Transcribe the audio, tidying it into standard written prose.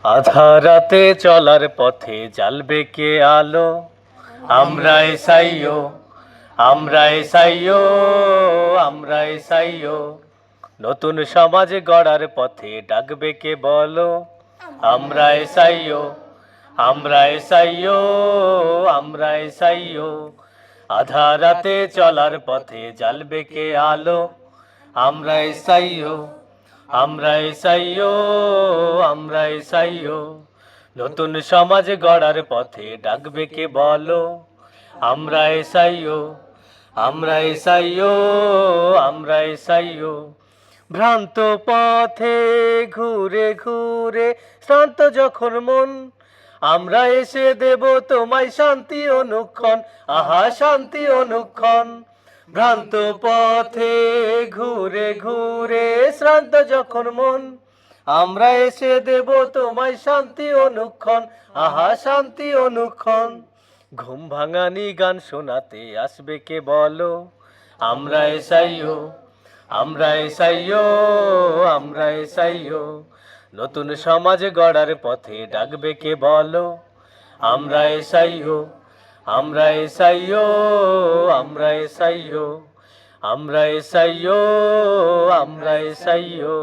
আধারাতে চলার পথে জ্বালবে কে আলো, আমরা এসাইও, আমরা এসাইও, আমরা এসাইও। নতুন সমাজ গড়ার পথে ডাকবে কে বলো, আমরা এসাইও, আমরা এসাইও, আমরা এসাইও। আধারাতে চলার পথে জ্বালবে কে আলো, আমরা এসাইও, আমরা এসাইও, আমরা এসাইও। নতুন সমাজ গড়ার পথে ডাকবে কে বলো, আমরা এসাইও, আমরা এসাইও, আমরা এসাইও। ভ্রান্ত পথে ঘুরে ঘুরে শ্রান্ত যখন মন, আমরা এসে দেব তোমায় শান্তি অনুক্ষণ, আহা শান্তি অনুক্ষণ। ভ্রান্ত পথে ঘুরে ঘুরে শ্রান্ত যখন মন, আমরা এসে দেব তোমায় শান্তি অনুক্ষণ, আহা শান্তি অনুক্ষণ। ঘুম ভাঙানি গান শোনাতে আসবে কে বলো, আমরা এসাইও, আমরা এসাইও, আমরা এসাইও। নতুন সমাজ গড়ার পথে ডাকবে কে বলো, আমরা এসাইও, আমরা এসাইও, আমরা এসাইও, আমরা এসাইও, আমরা এসাইও।